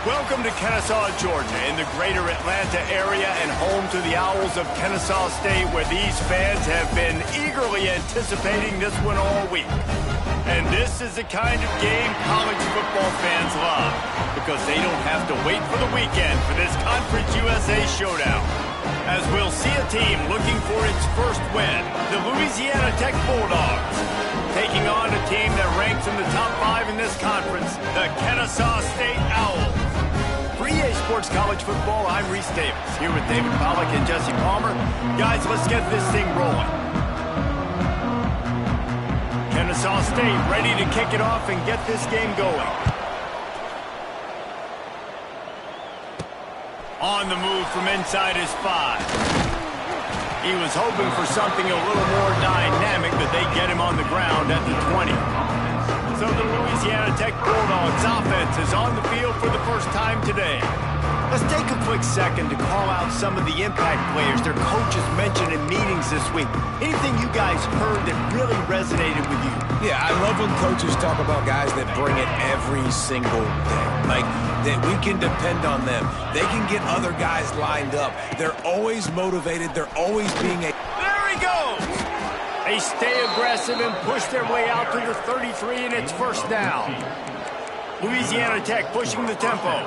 Welcome to Kennesaw, Georgia, in the greater Atlanta area and home to the Owls of Kennesaw State, where these fans have been eagerly anticipating this one all week. And this is the kind of game college football fans love, because they don't have to wait for the weekend for this Conference USA showdown. As we'll see a team looking for its first win, the Louisiana Tech Bulldogs, taking on a team that ranks in the top 5 in this conference, the Kennesaw State Owls. For EA Sports College Football, I'm Reese Davis, here with David Pollack and Jesse Palmer. Guys, let's get this thing rolling. Kennesaw State ready to kick it off and get this game going. On the move from inside his 5. He was hoping for something a little more dynamic, but they get him on the ground at the 20. So the Louisiana Tech Bulldogs offense is on the field for the first time today. Let's take a quick second to call out some of the impact players their coaches mentioned in meetings this week. Anything you guys heard that really resonated with you? Yeah, I love when coaches talk about guys that bring it every single day. Like, that we can depend on them. They can get other guys lined up. They're always motivated. They're always being a... There he goes! They stay aggressive and push their way out to the 33, and it's first down. Louisiana Tech pushing the tempo.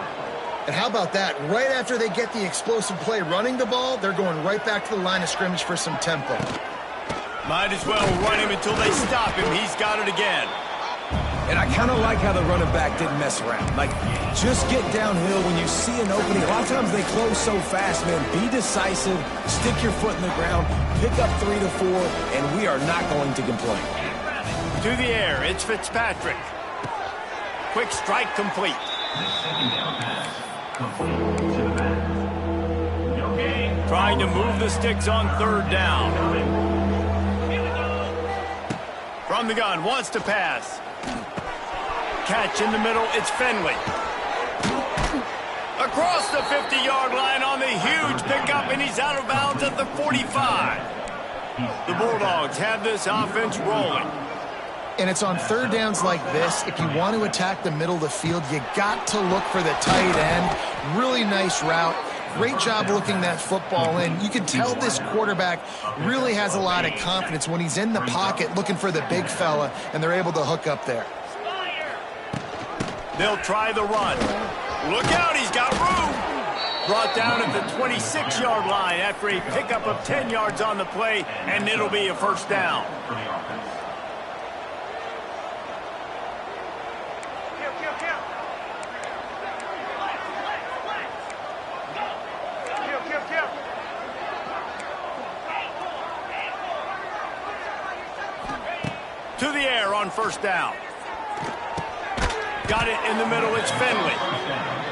And how about that? Right after they get the explosive play running the ball, they're going right back to the line of scrimmage for some tempo. Might as well run him until they stop him. He's got it again. And I kind of like how the running back didn't mess around. Like, just get downhill when you see an opening. A lot of times they close so fast, man. Be decisive, stick your foot in the ground, pick up 3 to 4, and we are not going to complain. To the air, it's Fitzpatrick. Quick strike complete. Trying to move the sticks on third down. From the gun, wants to pass. Catch in the middle, it's Finley. Across the 50-yard line on the huge pickup, and he's out of bounds at the 45. The Bulldogs have this offense rolling. And it's on third downs like this, if you want to attack the middle of the field, you got to look for the tight end. Really nice route. Great job looking that football in. You can tell this quarterback really has a lot of confidence when he's in the pocket looking for the big fella, and they're able to hook up there. They'll try the run. Look out, he's got room. Brought down at the 26-yard line after a pickup of 10 yards on the play, and it'll be a first down. To the air on first down. Got it in the middle, it's Finley.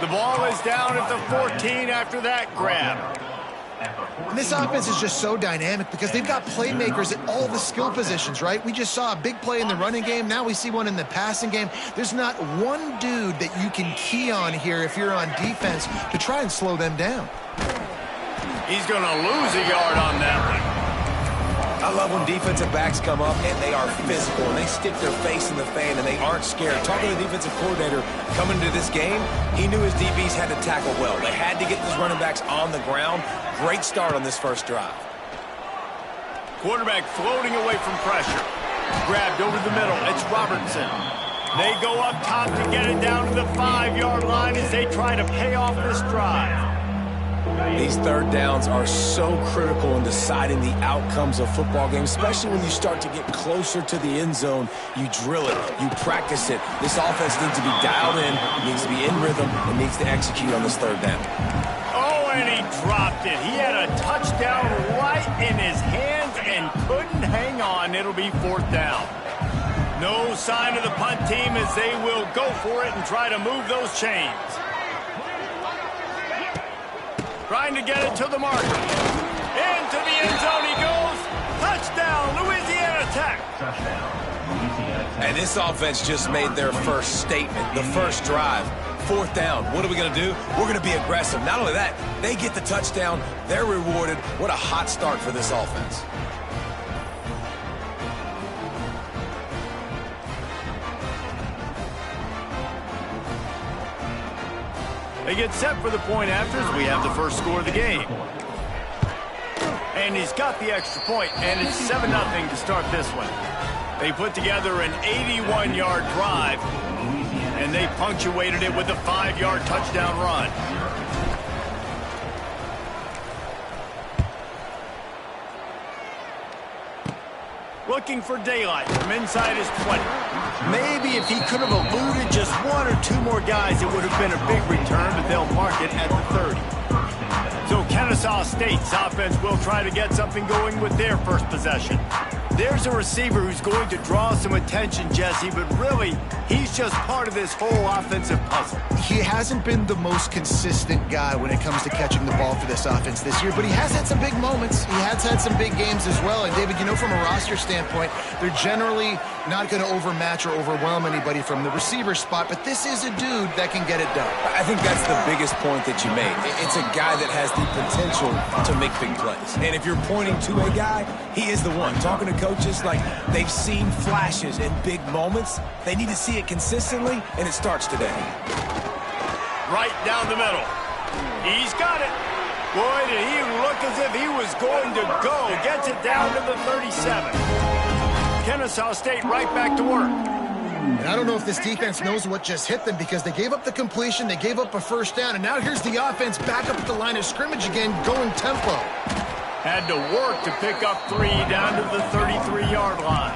The ball is down at the 14 after that grab. And this offense is just so dynamic because they've got playmakers at all the skill positions, right? We just saw a big play in the running game. Now we see one in the passing game. There's not one dude that you can key on here if you're on defense to try and slow them down. He's going to lose a yard on that one. I love when defensive backs come up and they are physical and they stick their face in the fan and they aren't scared. Talking to the defensive coordinator coming into this game, he knew his DBs had to tackle well. They had to get these running backs on the ground. Great start on this first drive. Quarterback floating away from pressure. Grabbed over the middle. It's Robertson. They go up top to get it down to the 5-yard line as they try to pay off this drive. These third downs are so critical in deciding the outcomes of football games, especially when you start to get closer to the end zone. You drill it, you practice it. This offense needs to be dialed in, needs to be in rhythm, and needs to execute on this third down. Oh, and he dropped it. He had a touchdown right in his hands and couldn't hang on. It'll be fourth down. No sign of the punt team as they will go for it and try to move those chains. Trying to get it to the marker. Into the end zone he goes. Touchdown, Louisiana Tech. And this offense just made their first statement, the first drive. Fourth down. What are we going to do? We're going to be aggressive. Not only that, they get the touchdown. They're rewarded. What a hot start for this offense. They get set for the point after as we have the first score of the game. And he's got the extra point, and it's 7-0 to start this one. They put together an 81-yard drive, and they punctuated it with a 5-yard touchdown run. Looking for daylight from inside his 20. Maybe if he could have eluded just one or two more guys, it would have been a big return, but they'll mark it at the 30. So Kennesaw State's offense will try to get something going with their first possession. There's a receiver who's going to draw some attention, Jesse, but really, he's just part of this whole offensive puzzle. He hasn't been the most consistent guy when it comes to catching the ball for this offense this year, but he has had some big moments. He has had some big games as well. And, David, you know, from a roster standpoint, they're generally not going to overmatch or overwhelm anybody from the receiver spot, but this is a dude that can get it done. I think that's the biggest point that you made. It's a guy that has the potential to make big plays. And if you're pointing to a guy, he is the one. Talking to coaches, like, they've seen flashes in big moments. They need to see it consistently, and it starts today. Right down the middle. He's got it. Boy, did he look as if he was going to go. Gets it down to the 37. Kennesaw State right back to work. And I don't know if this defense knows what just hit them, because they gave up the completion, they gave up a first down, and now here's the offense back up at the line of scrimmage again, going tempo. Had to work to pick up 3 down to the 33-yard line.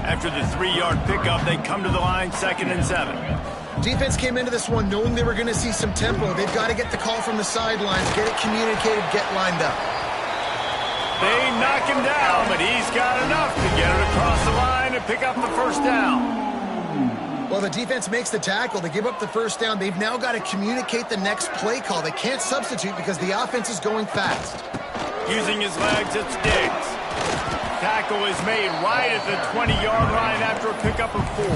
After the 3-yard pickup, they come to the line 2nd and 7. Defense came into this one knowing they were going to see some tempo. They've got to get the call from the sidelines, get it communicated, get lined up. They knock him down, but he's got enough to get it across the line and pick up the first down. Well, the defense makes the tackle. They give up the first down. They've now got to communicate the next play call. They can't substitute because the offense is going fast. Using his legs, it's Diggs. Tackle is made right at the 20-yard line after a pickup of 4.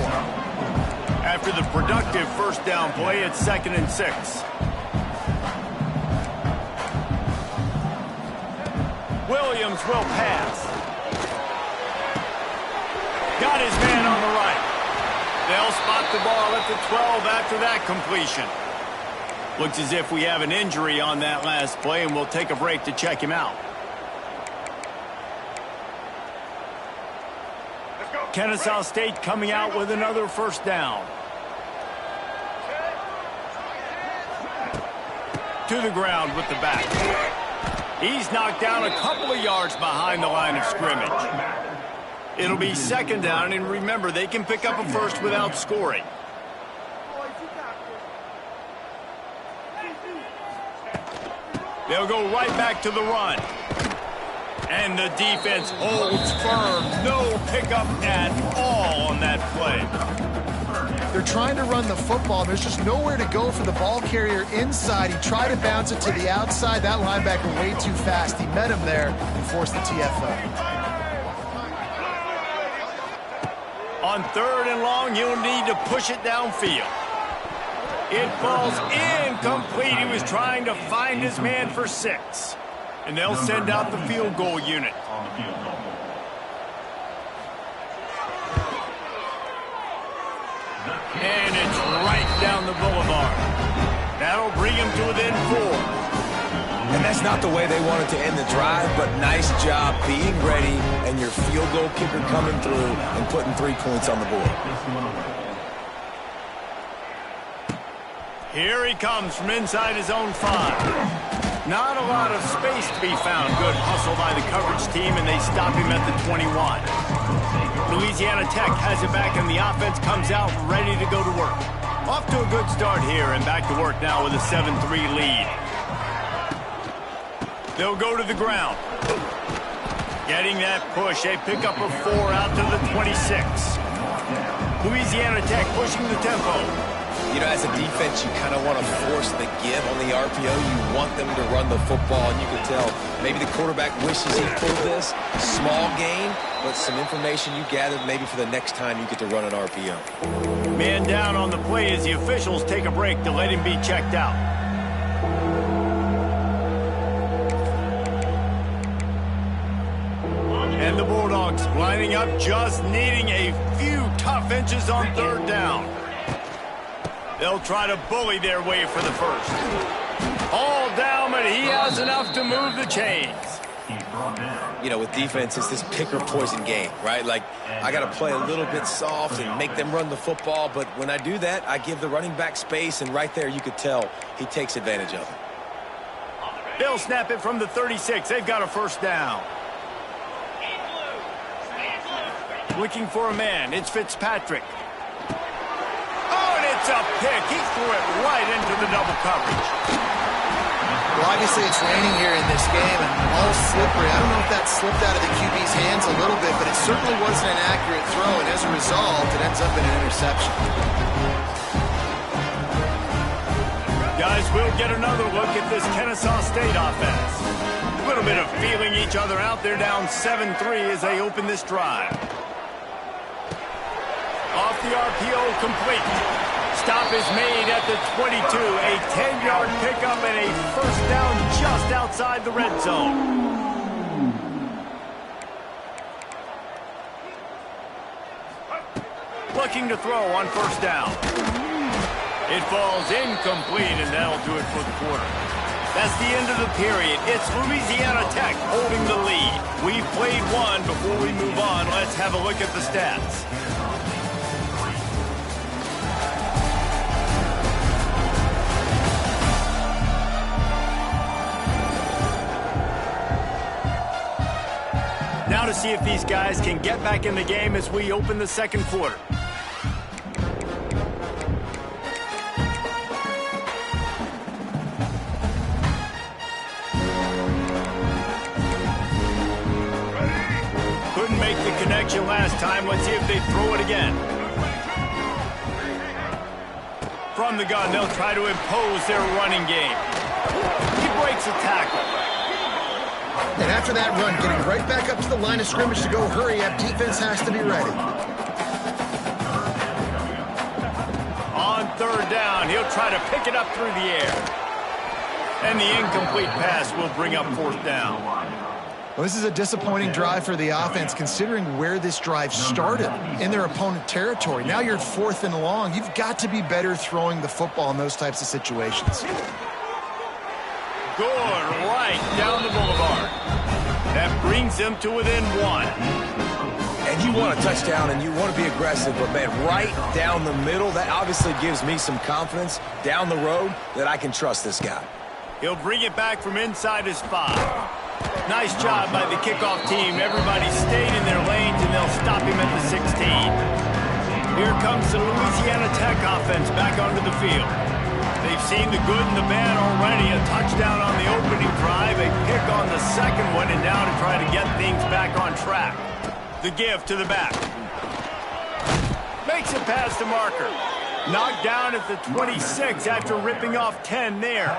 After the productive first down play, it's 2nd and 6. Williams will pass. Got his man on the right. They'll spot the ball at the 12 after that completion. Looks as if we have an injury on that last play, and we'll take a break to check him out. Kennesaw State coming out with another first down. To the ground with the back. He's knocked down a couple of yards behind the line of scrimmage. It'll be 2nd down, and remember, they can pick up a first without scoring. They'll go right back to the run. And the defense holds firm. No pickup at all on that play. They're trying to run the football. There's just nowhere to go for the ball carrier inside. He tried to bounce it to the outside. That linebacker way too fast. He met him there and forced the TFO. On 3rd and long, he'll need to push it downfield. It falls incomplete. He was trying to find his man for 6. And they'll send out the field goal unit. And it's right down the boulevard. That'll bring him to within 4. And that's not the way they wanted to end the drive, but nice job being ready and your field goal kicker coming through and putting 3 points on the board. Here he comes from inside his own 5. Not a lot of space to be found. Good hustle by the coverage team, and they stop him at the 21. Louisiana Tech has it back, and the offense comes out ready to go to work. Off to a good start here, and back to work now with a 7-3 lead. They'll go to the ground. Getting that push, a pickup of 4 out to the 26. Louisiana Tech pushing the tempo. You know, as a defense, you kind of want to force the give on the RPO. You want them to run the football, and you can tell maybe the quarterback wishes he pulled this. Small gain, but some information you gathered maybe for the next time you get to run an RPO. Man down on the play as the officials take a break to let him be checked out. And the Bulldogs lining up, just needing a few tough inches on 3rd down. They'll try to bully their way for the first. All down, but he has enough to move the chains. You know, with defense, it's this pick or poison game, right? Like, I got to play a little bit soft and make them run the football, but when I do that, I give the running back space, and right there you could tell he takes advantage of it. They'll snap it from the 36. They've got a first down. Looking for a man. It's Fitzpatrick. Oh, and it's a pick. He threw it right into the double coverage. Well, obviously it's raining here in this game and all slippery. I don't know if that slipped out of the QB's hands a little bit, but it certainly wasn't an accurate throw, and as a result, it ends up in an interception. Guys, we'll get another look at this Kennesaw State offense. A little bit of feeling each other out. They're down 7-3 as they open this drive. Off the RPO, complete. Stop is made at the 22. A 10-yard pickup and a first down just outside the red zone. Looking to throw on first down. It falls incomplete, and that'll do it for the quarter. That's the end of the period. It's Louisiana Tech holding the lead. We've played one. Before we move on, let's have a look at the stats. Now to see if these guys can get back in the game as we open the second quarter. Couldn't make the connection last time. Let's see if they throw it again. From the gun, they'll try to impose their running game. He breaks a tackle. And after that run, getting right back up to the line of scrimmage to go hurry up, defense has to be ready. On third down, he'll try to pick it up through the air. And the incomplete pass will bring up fourth down. Well, this is a disappointing drive for the offense, considering where this drive started, in their opponent territory. Now you're 4th and long. You've got to be better throwing the football in those types of situations. Good, right down the boulevard. That brings them to within 1. And you want a touchdown and you want to be aggressive, but man, right down the middle, that obviously gives me some confidence down the road that I can trust this guy. He'll bring it back from inside his 5. Nice job by the kickoff team. Everybody stayed in their lanes, and they'll stop him at the 16. Here comes the Louisiana Tech offense back onto the field. They've seen the good and the bad already. A touchdown on the opening drive, a pick on the second one, and now to try to get things back on track. The give to the back. Makes it past the marker. Knocked down at the 26 after ripping off 10 there.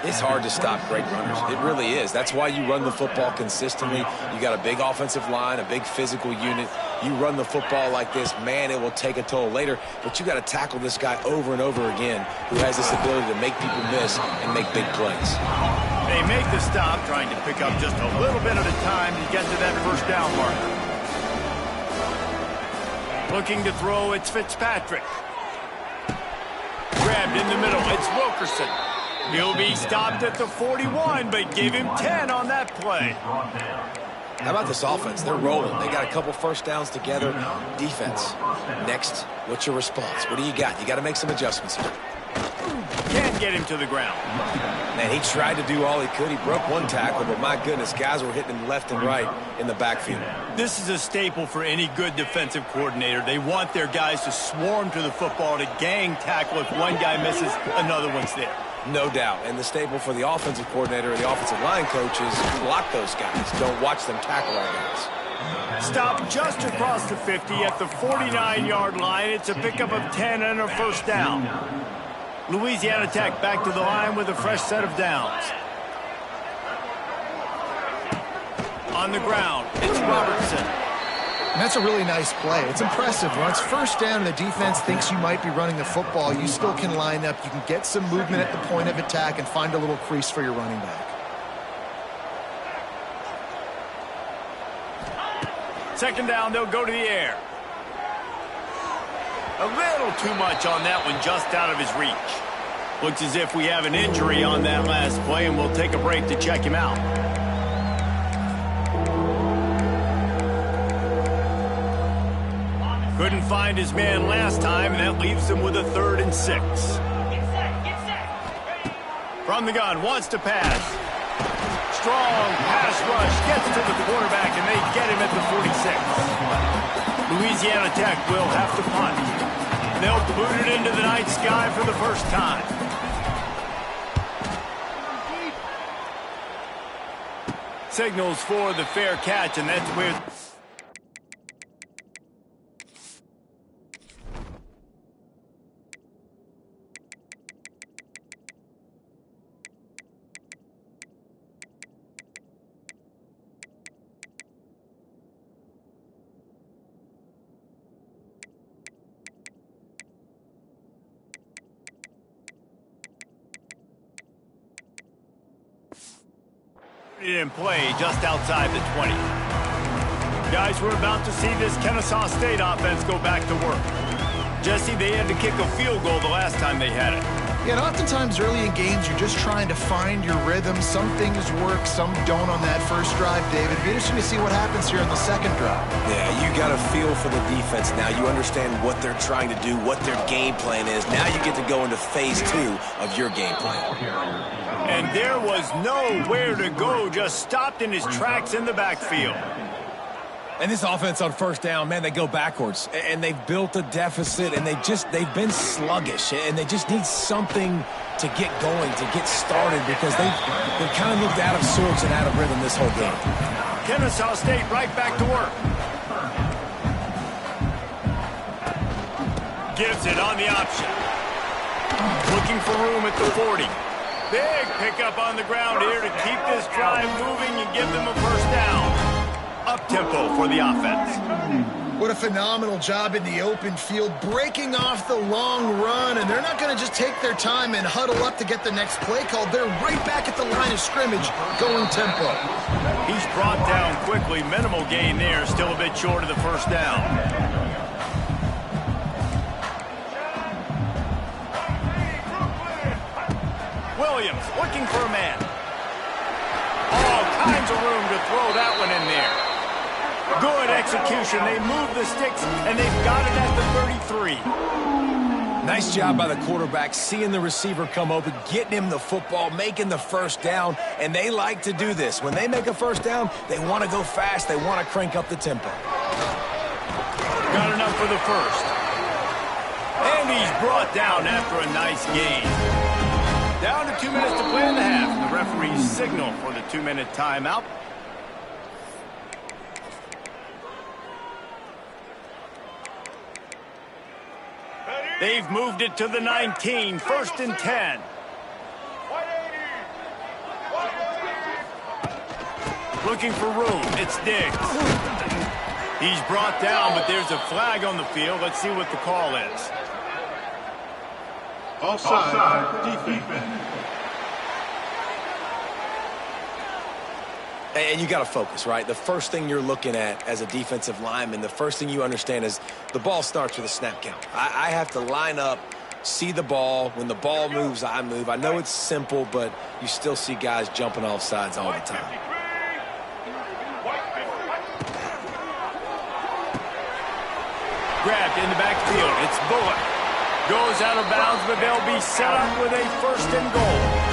It's hard to stop great runners. It really is. That's why you run the football consistently. You got a big offensive line, a big physical unit. You run the football like this, man, it will take a toll later. But you got to tackle this guy over and over again who has this ability to make people miss and make big plays. They make the stop, trying to pick up just a little bit at a time to get to that first down marker. Looking to throw, it's Fitzpatrick. Grabbed in the middle, it's Wilkerson. He'll be stopped at the 41, but give him 10 on that play. How about this offense? They're rolling. They got a couple first downs together. Defense. Next, what's your response? What do you got? You got to make some adjustments here. Can't get him to the ground. Man, he tried to do all he could. He broke one tackle, but my goodness, guys were hitting him left and right in the backfield. This is a staple for any good defensive coordinator. They want their guys to swarm to the football, to gang tackle. If one guy misses, another one's there. No doubt. And the staple for the offensive coordinator and the offensive line coaches, block those guys. Don't watch them tackle our guys. Stop just across the 50 at the 49-yard line. It's a pickup of 10 and a first down. Louisiana Tech back to the line with a fresh set of downs. On the ground, it's Robertson. And that's a really nice play. It's impressive. When it's first down and the defense thinks you might be running the football, you still can line up. You can get some movement at the point of attack and find a little crease for your running back. Second down, they'll go to the air. A little too much on that one, just out of his reach. Looks as if we have an injury on that last play, and we'll take a break to check him out. Couldn't find his man last time, and that leaves him with a 3rd and 6. From the gun, wants to pass. Strong pass rush, gets to the quarterback, and they get him at the 46. Louisiana Tech will have to punt. They'll boot it into the night sky for the first time. Signals for the fair catch, and that's where... in play just outside the 20. Guys, we're about to see this Kennesaw State offense go back to work. Jesse, they had to kick a field goal the last time they had it. Yeah, and oftentimes early in games, you're just trying to find your rhythm. Some things work, some don't on that first drive, David. It'd be interesting to see what happens here in the second drive. Yeah, you got a feel for the defense now. You understand what they're trying to do, what their game plan is. Now you get to go into phase 2 of your game plan. And there was nowhere to go, just stopped in his tracks in the backfield. And this offense on first down, man, they go backwards. And they've built a deficit, and they've been sluggish. And they just need something to get going, to get started, because they've kind of looked out of sorts and out of rhythm this whole game. Kennesaw State right back to work. Gives it on the option. Looking for room at the 40. Big pickup on the ground here to keep this drive moving and give them a first down. Up-tempo for the offense. What a phenomenal job in the open field, breaking off the long run, and they're not going to just take their time and huddle up to get the next play called. They're right back at the line of scrimmage, going tempo. He's brought down quickly. Minimal gain there, still a bit short of the first down. Williams looking for a man. All kinds of room to throw that one in there. Good execution. They move the sticks, and they've got it at the 33. Nice job by the quarterback, seeing the receiver come open, getting him the football, making the first down, and they like to do this. When they make a first down, they want to go fast. They want to crank up the tempo. Got enough for the first. And he's brought down after a nice gain. Down to 2 minutes to play in the half. The referees signal for the 2-minute timeout. They've moved it to the 19, 1st and 10. Looking for room, it's Diggs. He's brought down, but there's a flag on the field. Let's see what the call is. Offside, defense. And you got to focus, right? The first thing you're looking at as a defensive lineman, the first thing you understand is the ball starts with a snap count. I have to line up, see the ball. When the ball moves, I move. I know it's simple, but you still see guys jumping off sides all the time. Grabbed in the backfield. It's Bullock. Goes out of bounds, but they'll be set up with a 1st and goal.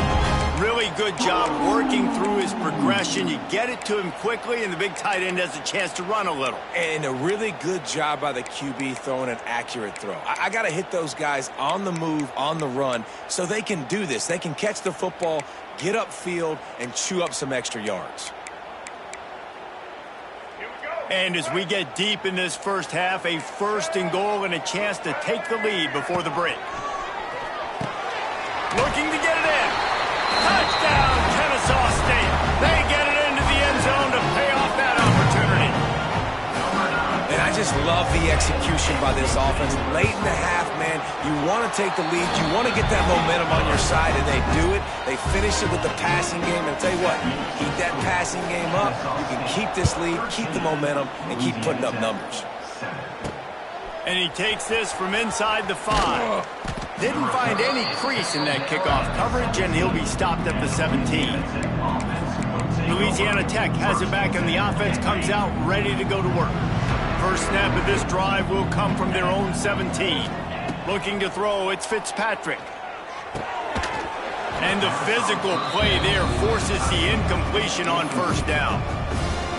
Really good job working through his progression. You get it to him quickly, and the big tight end has a chance to run a little. And a really good job by the QB throwing an accurate throw. I got to hit those guys on the move, on the run, so they can do this. They can catch the football, get upfield, and chew up some extra yards. And as we get deep in this first half, a 1st and goal and a chance to take the lead before the break. Looking to get it in. Touchdown, Kennesaw State. They get it into the end zone to pay off that opportunity. And I just love the execution by this offense. Late in the half, man, you want to take the lead. You want to get that momentum on your side, and they do it. They finish it with the passing game. And I'll tell you what, keep that passing game up. You can keep this lead, keep the momentum, and keep putting up numbers. And he takes this from inside the 5. Didn't find any crease in that kickoff coverage, and he'll be stopped at the 17. Louisiana Tech has it back, and the offense comes out ready to go to work. First snap of this drive will come from their own 17. Looking to throw, it's Fitzpatrick. And the physical play there forces the incompletion on first down.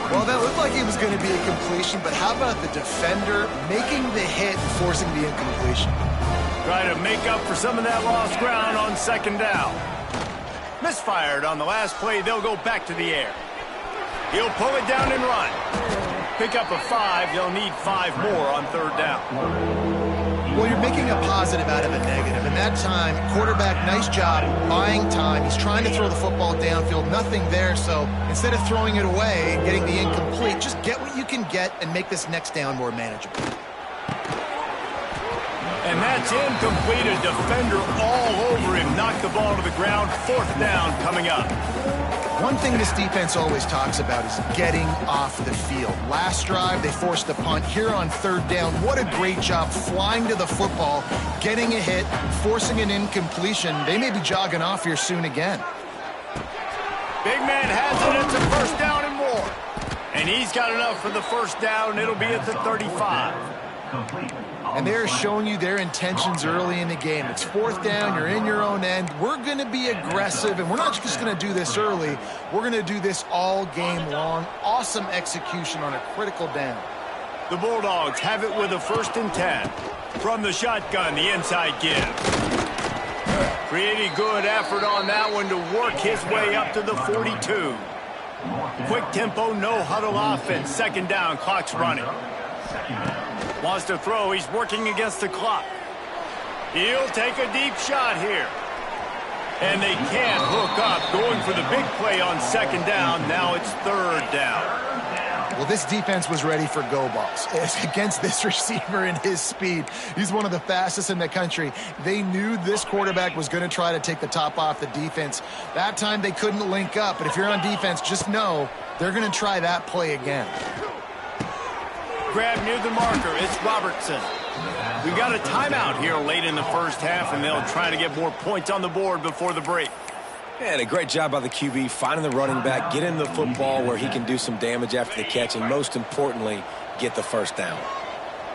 Well, that looked like it was going to be a completion, but how about the defender making the hit, forcing the incompletion? Try to make up for some of that lost ground on second down. Misfired on the last play. They'll go back to the air. He'll pull it down and run. Pick up a 5. They'll need 5 more on third down. Well, you're making a positive out of a negative. And that time, quarterback, nice job buying time. He's trying to throw the football downfield. Nothing there. So instead of throwing it away and getting the incomplete, just get what you can get and make this next down more manageable. And that's incomplete. A defender all over him. Knocked the ball to the ground. Fourth down coming up. One thing this defense always talks about is getting off the field. Last drive, they forced a punt. Here on third down, what a great job flying to the football, getting a hit, forcing an incompletion. They may be jogging off here soon again. Big man has it. It's a first down and more. And he's got enough for the first down. It'll be at the 35. And they're showing you their intentions early in the game. It's fourth down, you're in your own end. We're going to be aggressive, and we're not just going to do this early. We're going to do this all game long. Awesome execution on a critical down. The Bulldogs have it with a 1st and 10. From the shotgun, the inside give. Pretty good effort on that one to work his way up to the 42. Quick tempo, no huddle offense. Second down, clock's running. Wants to throw. He's working against the clock. He'll take a deep shot here. And they can't hook up. Going for the big play on second down. Now it's third down. Well, this defense was ready for go balls. Against this receiver and his speed, he's one of the fastest in the country. They knew this quarterback was going to try to take the top off the defense. That time they couldn't link up. But if you're on defense, just know they're going to try that play again. Grab near the marker. It's Robertson. We've got a timeout here late in the first half, and they'll try to get more points on the board before the break. And a great job by the QB, finding the running back, getting the football where he can do some damage after the catch, and most importantly, get the first down.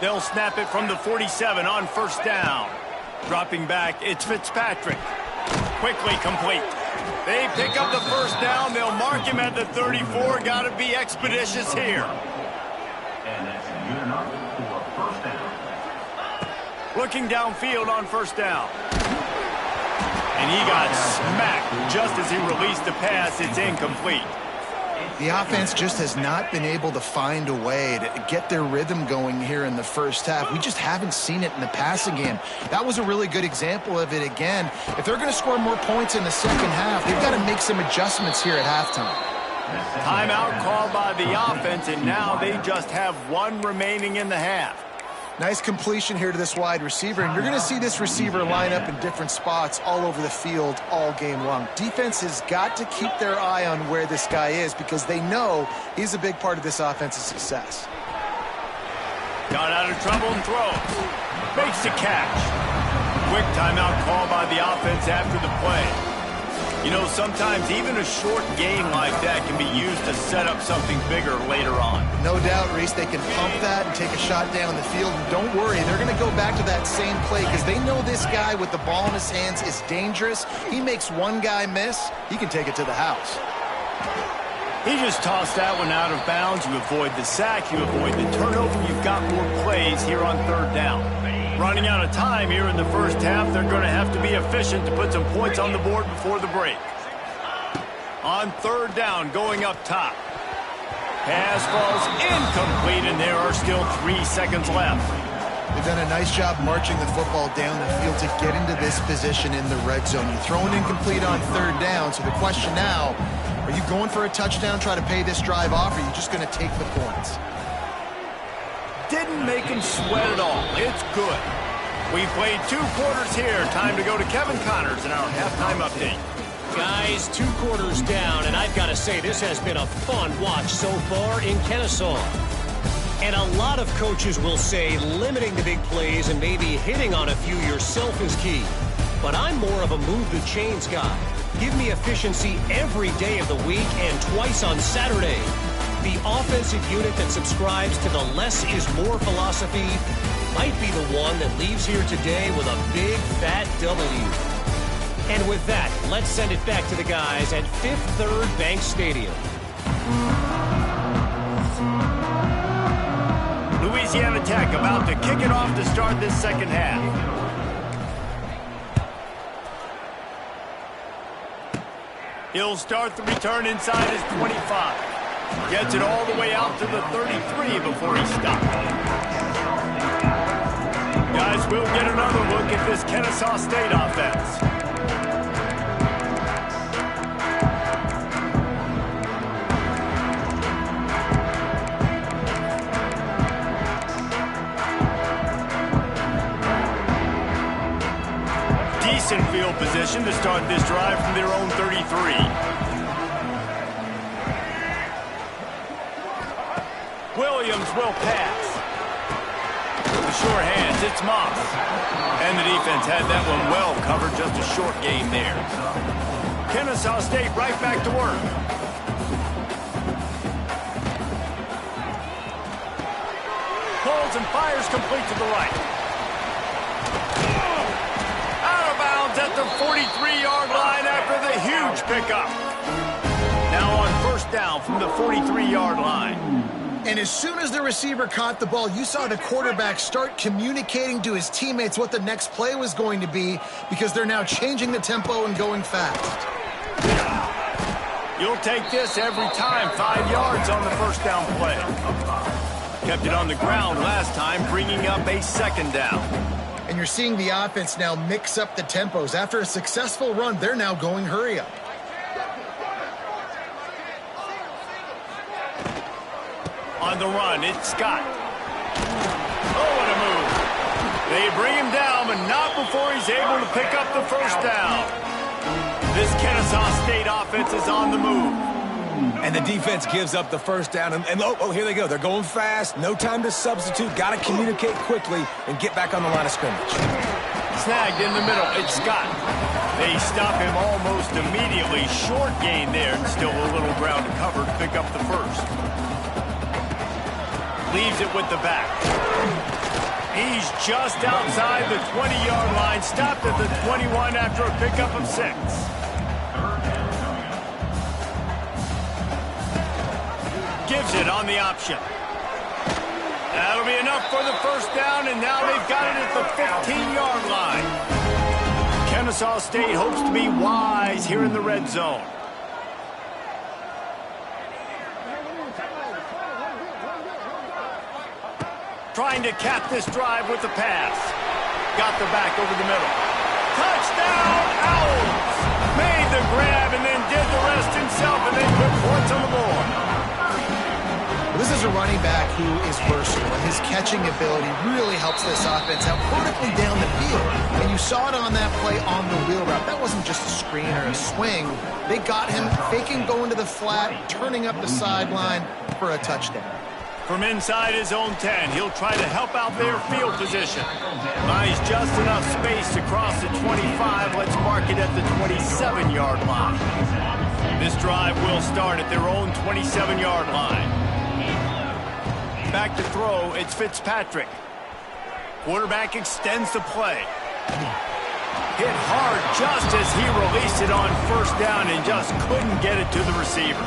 They'll snap it from the 47 on first down. Dropping back, it's Fitzpatrick. Quickly complete. They pick up the first down. They'll mark him at the 34. Got to be expeditious here. Looking downfield on first down. And he got smacked just as he released the pass. It's incomplete. The offense just has not been able to find a way to get their rhythm going here in the first half. We just haven't seen it in the passing game. That was a really good example of it again. If they're going to score more points in the second half, they've got to make some adjustments here at halftime. Timeout called by the offense, and now they just have one remaining in the half. Nice completion here to this wide receiver, and you're going to see this receiver line up in different spots all over the field all game long. Defense has got to keep their eye on where this guy is because they know he's a big part of this offense's success. Got out of trouble and throws. Makes the catch. Quick timeout call by the offense after the play. You know, sometimes even a short game like that can be used to set up something bigger later on. No doubt, Reese, they can pump that and take a shot down the field. And don't worry, they're going to go back to that same play because they know this guy with the ball in his hands is dangerous. He makes one guy miss, he can take it to the house. He just tossed that one out of bounds. You avoid the sack, you avoid the turnover. You've got more plays here on third down. Running out of time here in the first half. They're going to have to be efficient to put some points on the board before the break. On third down, going up top. Pass falls incomplete, and there are still 3 seconds left. They've done a nice job marching the football down the field to get into this position in the red zone. You throw an incomplete on third down, so the question now, are you going for a touchdown, try to pay this drive off, or are you just going to take the points? Didn't make him sweat at all. It's good. We played 2 quarters here. Time to go to Kevin Connors in our halftime update. Guys, 2 quarters down, and I've got to say this has been a fun watch so far in Kennesaw. And a lot of coaches will say limiting the big plays and maybe hitting on a few yourself is key. But I'm more of a move the chains guy. Give me efficiency every day of the week and twice on Saturday. The offensive unit that subscribes to the less is more philosophy might be the one that leaves here today with a big fat W. And with that, let's send it back to the guys at Fifth Third Bank Stadium. Louisiana Tech about to kick it off to start this second half. He'll start the return inside his 25. Gets it all the way out to the 33 before he stops. Guys, we'll get another look at this Kennesaw State offense. Decent field position to start this drive from their own 33. Williams will pass. The sure hands, it's Moss. And the defense had that one well covered, just a short game there. Kennesaw State right back to work. Pulls and fires complete to the right. Out of bounds at the 43-yard line after the huge pickup. Now on first down from the 43-yard line. And as soon as the receiver caught the ball, you saw the quarterback start communicating to his teammates what the next play was going to be because they're now changing the tempo and going fast. You'll take this every time. 5 yards on the first down play. Kept it on the ground last time, bringing up a second down. And you're seeing the offense now mix up the tempos. After a successful run, they're now going hurry up. On the run, it's Scott. Oh, what a move. They bring him down, but not before he's able to pick up the first down. This Kennesaw State offense is on the move. And the defense gives up the first down. And oh, here they go. They're going fast. No time to substitute. Got to communicate quickly and get back on the line of scrimmage. Snagged in the middle. It's Scott. They stop him almost immediately. Short gain there, and still a little ground to cover to pick up the first. Leaves it with the back. He's just outside the 20-yard line. Stopped at the 21 after a pickup of 6. Gives it on the option. That'll be enough for the first down, and now they've got it at the 15-yard line. Kennesaw State hopes to be wise here in the red zone. Trying to cap this drive with the pass. Got the back over the middle. Touchdown, Owls! Made the grab and then did the rest himself and then put points on the board. Well, this is a running back who is versatile, and his catching ability really helps this offense out vertically down the field. And you saw it on that play on the wheel route. That wasn't just a screen or a swing. They got him faking going to the flat, turning up the sideline for a touchdown. From inside his own 10, he'll try to help out their field position. Buys just enough space to cross the 25. Let's mark it at the 27-yard line. This drive will start at their own 27-yard line. Back to throw, it's Fitzpatrick. Quarterback extends the play. Hit hard just as he released it on first down and just couldn't get it to the receiver.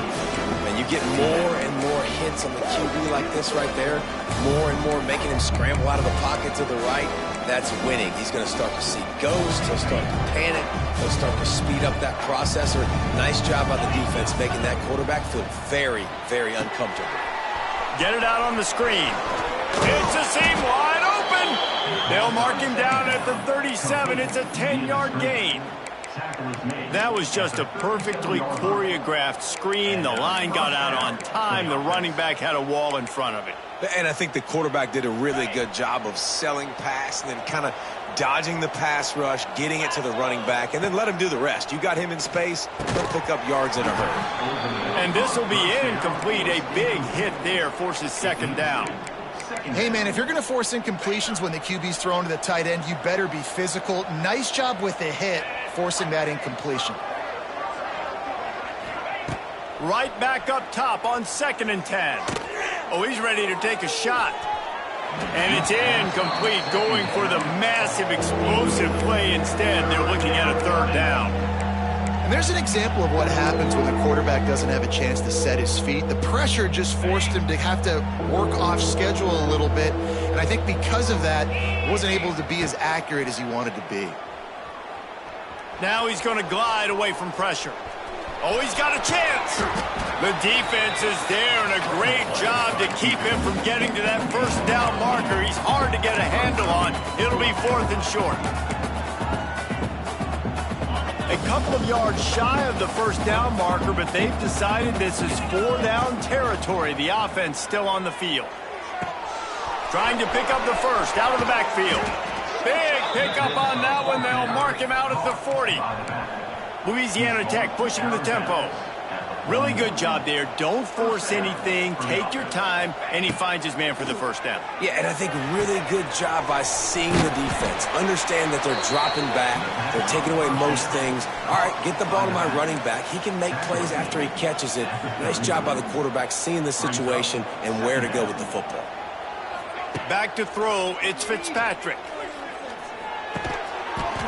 And you get more and more hits on the QB like this right there. More and more making him scramble out of the pocket to the right. That's winning. He's going to start to see ghosts. He'll start to panic. He'll start to speed up that processor. Nice job by the defense making that quarterback feel very, very uncomfortable. Get it out on the screen. It's a seam wide open. They'll mark him down at the 37. It's a 10-yard gain. That was just a perfectly choreographed screen. The line got out on time. The running back had a wall in front of it. And I think the quarterback did a really good job of selling pass and then kind of dodging the pass rush, getting it to the running back, and then let him do the rest. You got him in space, he'll pick up yards in a hurry. And this will be incomplete. A big hit there forces second down. Hey, man, if you're going to force incompletions when the QB's thrown to the tight end, you better be physical. Nice job with the hit, forcing that incompletion. Right back up top on 2nd and 10. Oh, he's ready to take a shot. And it's incomplete, going for the massive, explosive play instead. They're looking at a 3rd down. And there's an example of what happens when the quarterback doesn't have a chance to set his feet. The pressure just forced him to have to work off schedule a little bit. And I think because of that, he wasn't able to be as accurate as he wanted to be. Now he's going to glide away from pressure. Oh, he's got a chance. The defense is there, and a great job to keep him from getting to that 1st down marker. He's hard to get a handle on. It'll be 4th and short. A couple of yards shy of the 1st down marker, but they've decided this is 4-down territory. The offense still on the field. Trying to pick up the 1st out of the backfield. Big pickup on that one. They'll mark him out at the 40. Louisiana Tech pushing the tempo. Really good job there. Don't force anything. Take your time, and he finds his man for the 1st down. Yeah, and I think really good job by seeing the defense. Understand that they're dropping back. They're taking away most things. All right, get the ball to my running back. He can make plays after he catches it. Nice job by the quarterback seeing the situation and where to go with the football. Back to throw. It's Fitzpatrick.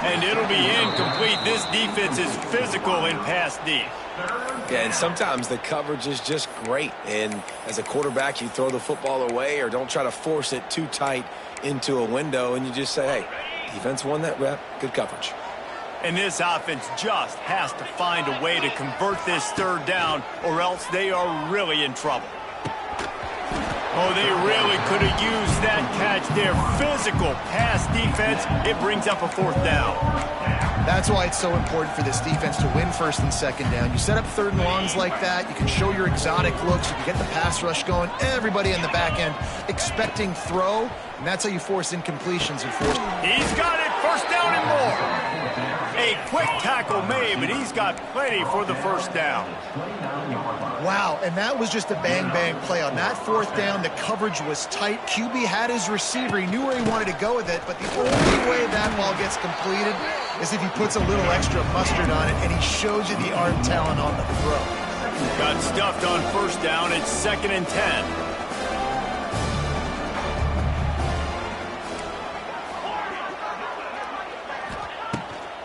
And it'll be incomplete. This defense is physical in pass D. Yeah, and sometimes the coverage is just great. And as a quarterback, you throw the football away or don't try to force it too tight into a window, and you just say, hey, defense won that rep. Good coverage. And this offense just has to find a way to convert this 3rd down, or else they are really in trouble. Oh, they really could have used that catch there. Physical pass defense. It brings up a 4th down. That's why it's so important for this defense to win 1st and 2nd down. You set up 3rd and longs like that. You can show your exotic looks. You can get the pass rush going. Everybody in the back end expecting throw, and that's how you force incompletions and force. He's got it. 1st down and more. A quick tackle made, but he's got plenty for the 1st down. Wow, and that was just a bang-bang play. On that 4th down, the coverage was tight. QB had his receiver. He knew where he wanted to go with it, but the only way that ball gets completed is if he puts a little extra mustard on it, and he shows you the arm talent on the throw. Got stuffed on 1st down. It's 2nd and 10.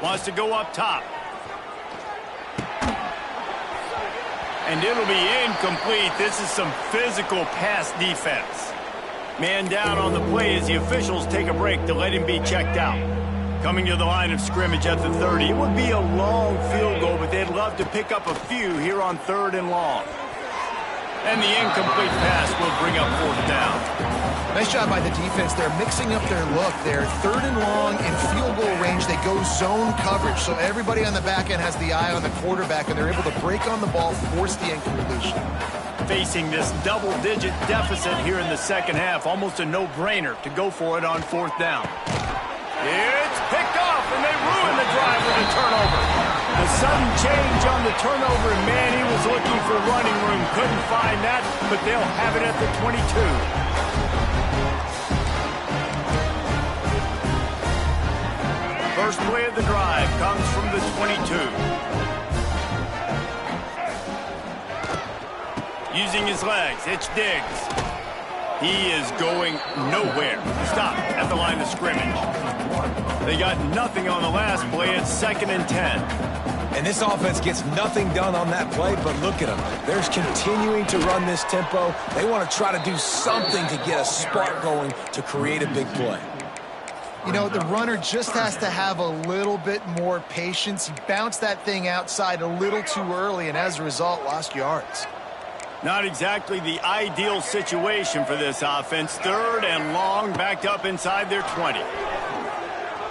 Wants to go up top. And it'll be incomplete. This is some physical pass defense. Man down on the play as the officials take a break to let him be checked out. Coming to the line of scrimmage at the 30. It would be a long field goal, but they'd love to pick up a few here on 3rd and long. And the incomplete pass will bring up 4th down. Nice job by the defense. They're mixing up their look. They're 3rd and long in field goal range. They go zone coverage, so everybody on the back end has the eye on the quarterback, and they're able to break on the ball, force the incompletion. Facing this double-digit deficit here in the 2nd half, almost a no-brainer to go for it on 4th down. It's picked off, and they ruin the drive with a turnover. The sudden change on the turnover, and man, he was looking for running room. Couldn't find that, but they'll have it at the 22. First play of the drive comes from the 22. Using his legs, it's Diggs. He is going nowhere. Stop at the line of scrimmage. They got nothing on the last play. It's 2nd and 10. And this offense gets nothing done on that play, but look at them. They're continuing to run this tempo. They want to try to do something to get a spark going to create a big play. You know, the runner just has to have a little bit more patience. He bounced that thing outside a little too early, and as a result, lost yards. Not exactly the ideal situation for this offense. 3rd and long, backed up inside their 20.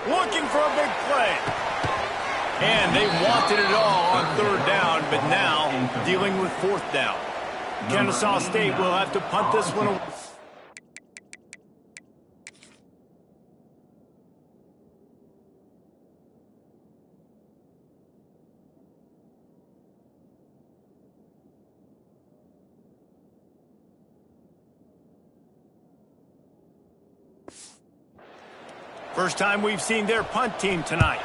Looking for a big play. And they wanted it all on 3rd down, but now dealing with 4th down. Kennesaw State will have to punt this one away. First time we've seen their punt team tonight.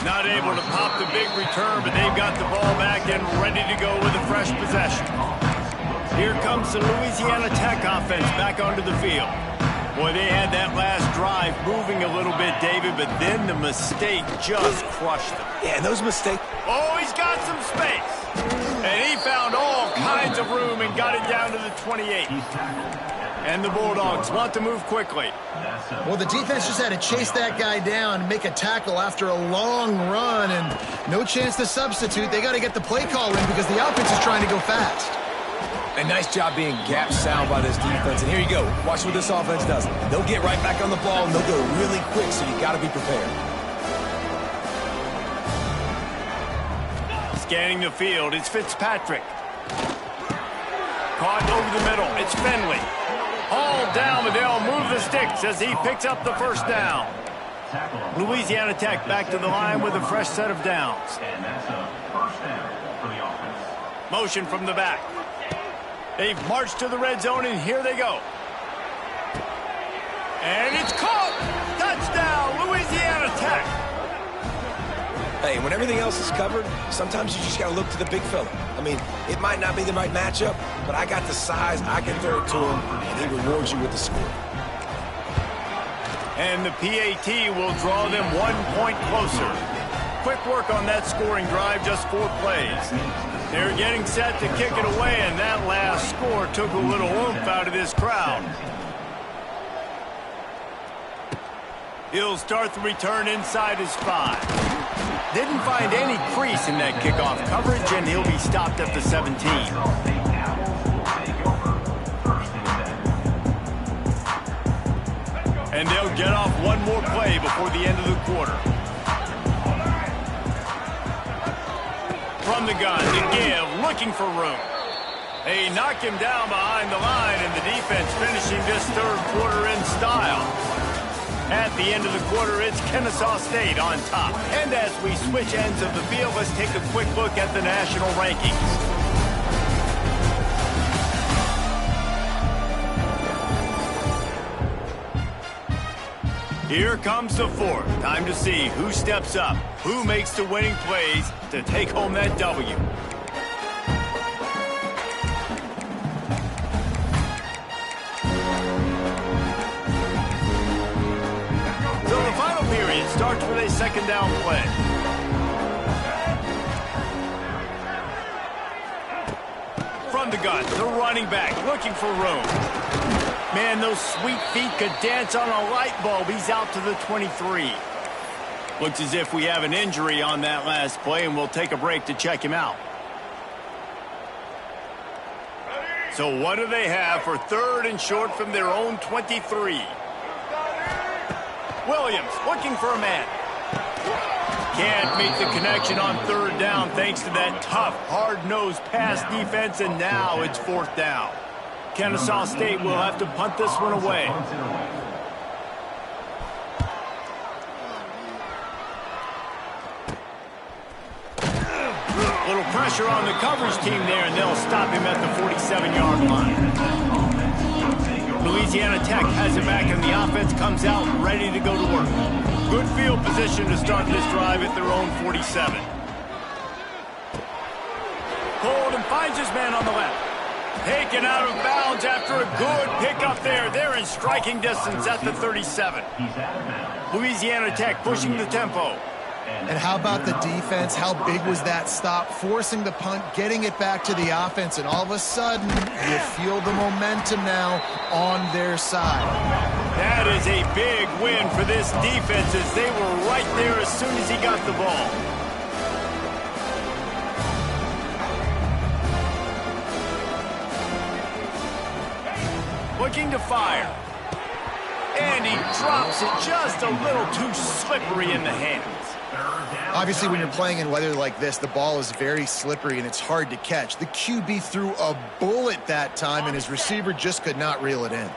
Not able to pop the big return, but they've got the ball back and ready to go with a fresh possession. Here comes the Louisiana Tech offense back onto the field. Boy, they had that last drive moving a little bit, David, but then the mistake just crushed them. Yeah, those mistakes. Oh, he's got some space. And he found all kinds of room and got it down to the 28. And the Bulldogs want to move quickly. Well, the defense just had to chase that guy down, make a tackle after a long run, and no chance to substitute. They got to get the play call in because the offense is trying to go fast. A nice job being gap sound by this defense. And here you go. Watch what this offense does. They'll get right back on the ball, and they'll go really quick, so you got to be prepared. Scanning the field, it's Fitzpatrick. Caught over the middle, it's Finley. Hauled down, but they'll move the sticks as he picks up the first down. Louisiana Tech back to the line with a fresh set of downs. And that's a first down for the offense. Motion from the back. They've marched to the red zone, and here they go. And it's caught! Touchdown, Louisiana Tech! Hey, when everything else is covered, sometimes you just got to look to the big fella. I mean, it might not be the right matchup, but I got the size, I can throw it to him, and he rewards you with the score. And the PAT will draw them 1 point closer. Quick work on that scoring drive, just 4 plays. They're getting set to kick it away, and that last score took a little oomph out of this crowd. He'll start the return inside his 5. Didn't find any crease in that kickoff coverage, and he'll be stopped at the 17. And they'll get off one more play before the end of the quarter. From the gun to give, looking for room. They knock him down behind the line, and the defense finishing this third quarter in style. At the end of the quarter, it's Kennesaw State on top. And as we switch ends of the field, let's take a quick look at the national rankings. Here comes the fourth. Time to see who steps up, who makes the winning plays to take home that W. So the final period starts with a second down play. From the gun, the running back looking for room. Man, those sweet feet could dance on a light bulb. He's out to the 23. Looks as if we have an injury on that last play, and we'll take a break to check him out. So what do they have for third and short from their own 23? Williams looking for a man. Can't make the connection on third down thanks to that tough, hard-nosed pass defense, and now it's fourth down. Kennesaw State will have to punt this one away. Little pressure on the coverage team there, and they'll stop him at the 47-yard line. Louisiana Tech has it back, and the offense comes out ready to go to work. Good field position to start this drive at their own 47. Pulled and finds his man on the left. Taken out of bounds after a good pickup there. They're in striking distance at the 37. Louisiana Tech pushing the tempo. And how about the defense? How big was that stop? Forcing the punt, getting it back to the offense, and all of a sudden, you feel the momentum now on their side. That is a big win for this defense as they were right there as soon as he got the ball. Looking to fire. And he drops it just a little too slippery in the hands. Obviously, when you're playing in weather like this, the ball is very slippery and it's hard to catch. The QB threw a bullet that time, and his receiver just could not reel it in.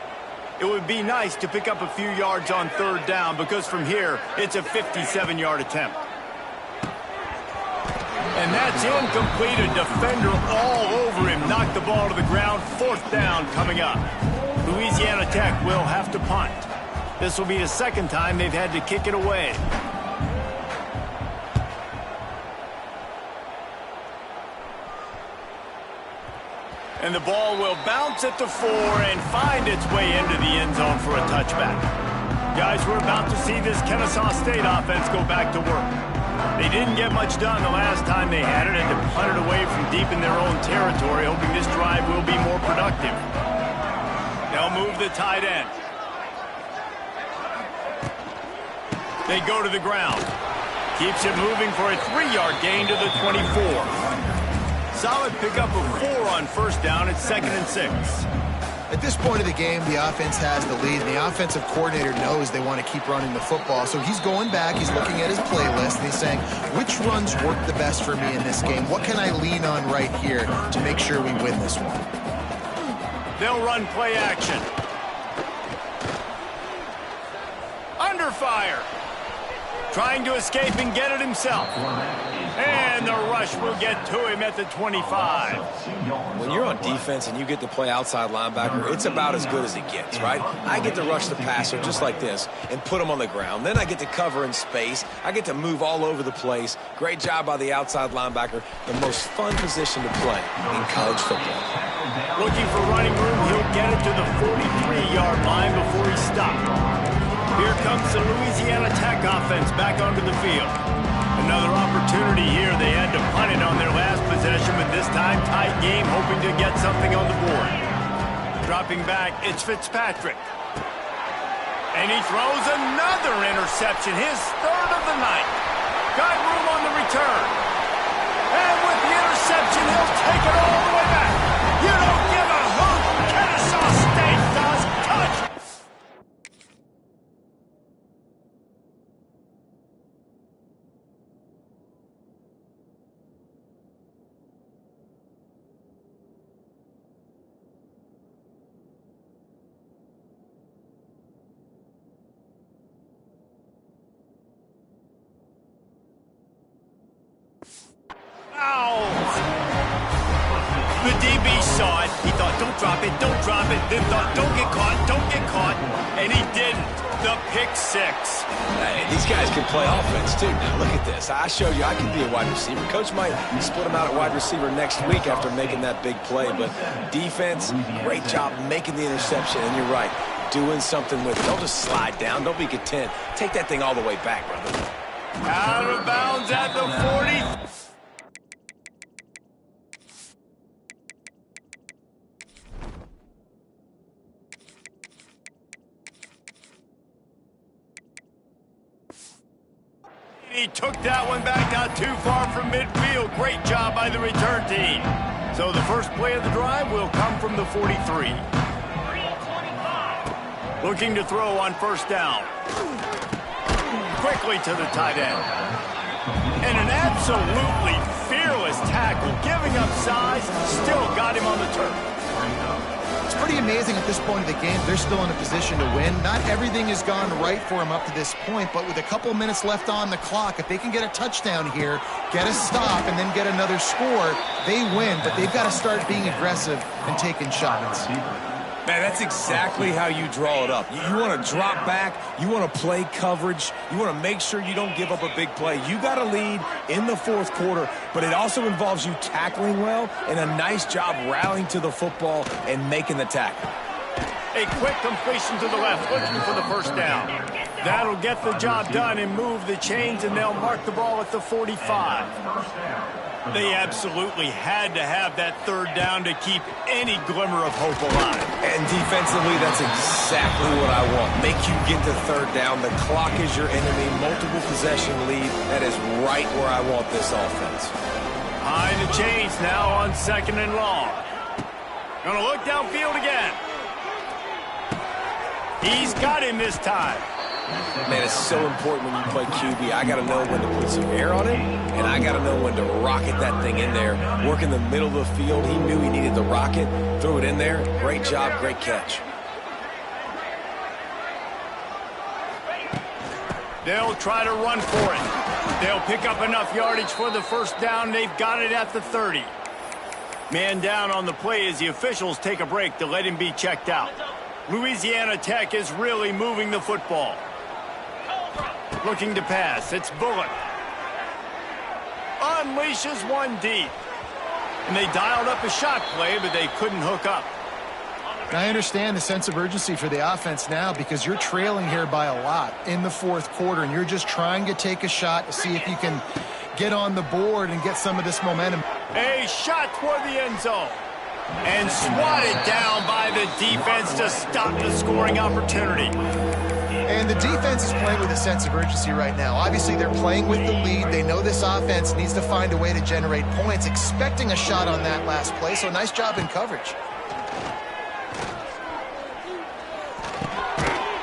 It would be nice to pick up a few yards on third down because from here, it's a 57-yard attempt. And that's incomplete. A defender all over him. Knocked the ball to the ground. 4th down coming up. Louisiana Tech will have to punt. This will be the 2nd time they've had to kick it away. And the ball will bounce at the 4 and find its way into the end zone for a touchback. Guys, we're about to see this Kennesaw State offense go back to work. They didn't get much done the last time they had it, and to punt it away from deep in their own territory, hoping this drive will be more productive. They'll move the tight end. They go to the ground. Keeps it moving for a 3-yard gain to the 24. Solid pickup of 4 on 1st down. It's 2nd and 6. At this point of the game, the offense has the lead, and the offensive coordinator knows they want to keep running the football. So he's going back, he's looking at his playlist, and he's saying, which runs work the best for me in this game? What can I lean on right here to make sure we win this one? They'll run play action. Under fire. Trying to escape and get it himself. And the rush will get to him at the 25. When you're on defense and you get to play outside linebacker, it's about as good as it gets, right? I get to rush the passer just like this and put him on the ground. Then I get to cover in space. I get to move all over the place. Great job by the outside linebacker. The most fun position to play in college football. Looking for running room. He'll get it to the 43-yard line before he stops. Here comes the Louisiana Tech offense back onto the field. Another opportunity here. They had to punt it on their last possession, but this time tight game, hoping to get something on the board. Dropping back, it's Fitzpatrick. And he throws another interception, his 3rd of the night. Got room on the return. And with the interception, he'll take it all the way back. You don't give a hoot. Kennesaw State does. Touch. The DB saw it. He thought, don't drop it, don't drop it. Then thought, don't get caught, don't get caught. And he didn't. The pick 6. Hey, these guys can play offense, too. Now, look at this. I showed you I can be a wide receiver. Coach might split him out at wide receiver next week after making that big play. But defense, great job making the interception. And you're right, doing something with it. Don't just slide down. Don't be content. Take that thing all the way back, brother. Out of bounds at the 40. He took that one back not too far from midfield. Great job by the return team. So the first play of the drive will come from the 43. Looking to throw on 1st down. Quickly to the tight end. And an absolutely fearless tackle. Giving up size, still got him on the turf. It's pretty amazing at this point of the game. They're still in a position to win. Not everything has gone right for them up to this point, but with a couple minutes left on the clock, if they can get a touchdown here, get a stop, and then get another score, they win. But they've got to start being aggressive and taking shots. Man, that's exactly how you draw it up. You want to drop back. You want to play coverage. You want to make sure you don't give up a big play. You got to lead in the 4th quarter, but it also involves you tackling well and a nice job rallying to the football and making the tackle. A quick completion to the left, looking for the 1st down. That'll get the job done and move the chains, and they'll mark the ball at the 45. They absolutely had to have that 3rd down to keep any glimmer of hope alive. And defensively, that's exactly what I want. Make you get to 3rd down. The clock is your enemy. Multiple possession lead. That is right where I want this offense. Behind the chains now on 2nd and long. Gonna look downfield again. He's got him this time. Man, it's so important when you play QB. I got to know when to put some air on it, and I got to know when to rocket that thing in there. Work in the middle of the field. He knew he needed the rocket. Threw it in there. Great job, great catch. They'll try to run for it. They'll pick up enough yardage for the first down. They've got it at the 30. Man down on the play as the officials take a break to let him be checked out. Louisiana Tech is really moving the football. Looking to pass. It's Bullock. Unleashes one deep. And they dialed up a shot play, but they couldn't hook up. I understand the sense of urgency for the offense now because you're trailing here by a lot in the fourth quarter, and you're just trying to take a shot to see if you can get on the board and get some of this momentum. A shot toward the end zone. And swatted down by the defense to stop the scoring opportunity. And the defense is playing with a sense of urgency right now. Obviously, they're playing with the lead. They know this offense needs to find a way to generate points, expecting a shot on that last play, so nice job in coverage.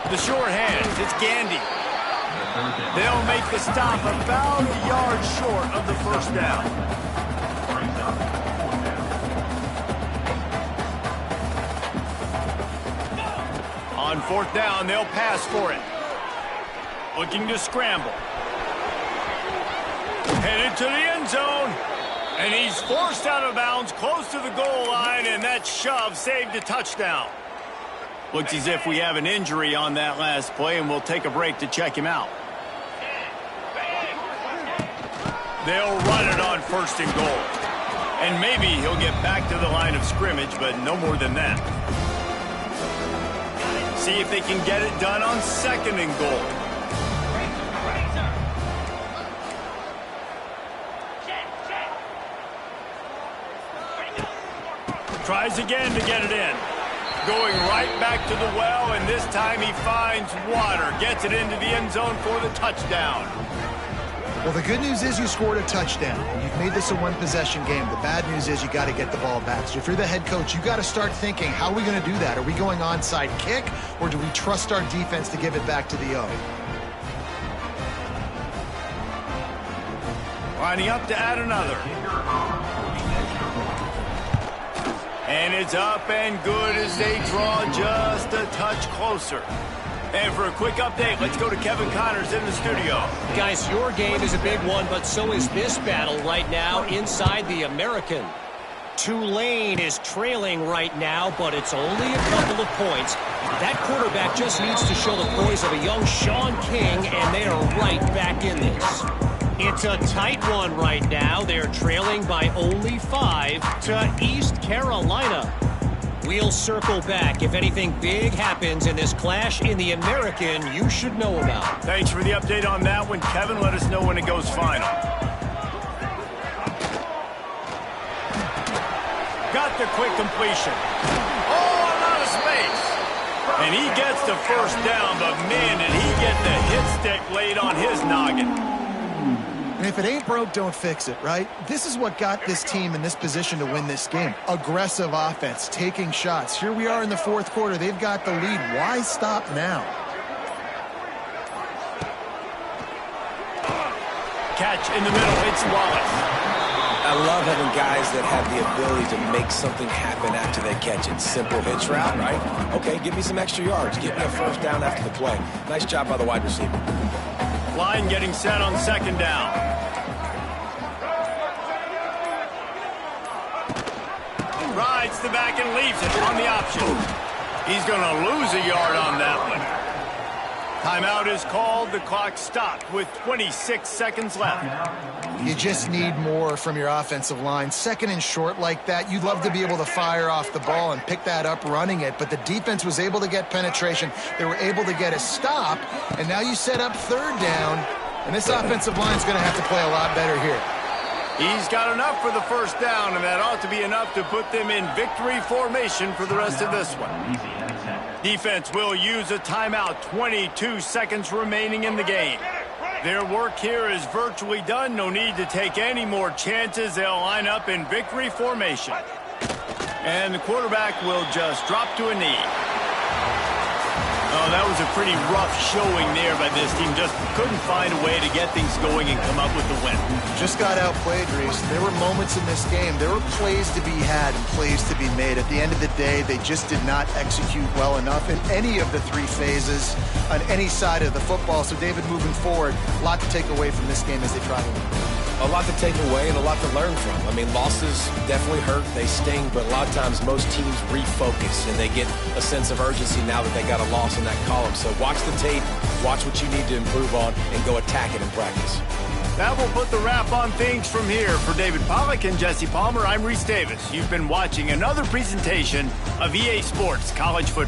The short hands, it's Gandy. They'll make the stop about a yard short of the first down. On fourth down, they'll pass for it. Looking to scramble. Headed to the end zone. And he's forced out of bounds close to the goal line, and that shove saved a touchdown. Looks as if we have an injury on that last play, and we'll take a break to check him out. They'll run it on first and goal. And maybe he'll get back to the line of scrimmage, but no more than that. See if they can get it done on second and goal. Tries again to get it in. Going right back to the well, and this time he finds water. Gets it into the end zone for the touchdown. Well, the good news is you scored a touchdown. You've made this a one-possession game. The bad news is you got to get the ball back. So if you're the head coach, you got to start thinking, how are we going to do that? Are we going onside kick, or do we trust our defense to give it back to the O? Lining up to add another. And it's up and good as they draw just a touch closer. And for a quick update, let's go to Kevin Connors in the studio. Guys, your game is a big one, but so is this battle right now inside the American. Tulane is trailing right now, but it's only a couple of points. That quarterback just needs to show the poise of a young Sean King, and they are right back in this. It's a tight one right now. They're trailing by only 5 to East Carolina. We'll circle back if anything big happens in this clash in the American you should know about. Thanks for the update on that one, Kevin. Let us know when it goes final. Got the quick completion. Oh, a lot of space. And he gets the first down, but man, did he get the hit stick laid on his noggin. And if it ain't broke, don't fix it, right? This is what got this team in this position to win this game. Aggressive offense, taking shots. Here we are in the fourth quarter. They've got the lead. Why stop now? Catch in the middle. It's Wallace. I love having guys that have the ability to make something happen after they catch it. Simple hitch route, right? Okay, give me some extra yards. Give me a first down after the play. Nice job by the wide receiver. Line getting set on second down. Rides the back and leaves it on the option. He's going to lose a yard on that one. Timeout is called. The clock stopped with 26 seconds left. You just need more from your offensive line. Second and short like that, you'd love to be able to fire off the ball and pick that up running it, but the defense was able to get penetration. They were able to get a stop, and now you set up third down, and this offensive line is going to have to play a lot better here. He's got enough for the first down, and that ought to be enough to put them in victory formation for the rest of this one. Defense will use a timeout. 22 seconds remaining in the game. Their work here is virtually done. No need to take any more chances. They'll line up in victory formation. And the quarterback will just drop to a knee. Oh, that was a pretty rough showing there by this team. Just couldn't find a way to get things going and come up with the win. Just got outplayed, Reese. There were moments in this game. There were plays to be had and plays to be made. At the end of the day, they just did not execute well enough in any of the three phases on any side of the football. So, David, moving forward, a lot to take away from this game as they try to win. A lot to take away and a lot to learn from. I mean, losses definitely hurt. They sting, but a lot of times most teams refocus and they get a sense of urgency now that they got a loss in that column. So watch the tape, watch what you need to improve on, and go attack it in practice. That will put the wrap on things from here. For David Pollack and Jesse Palmer, I'm Reese Davis. You've been watching another presentation of EA Sports College Football.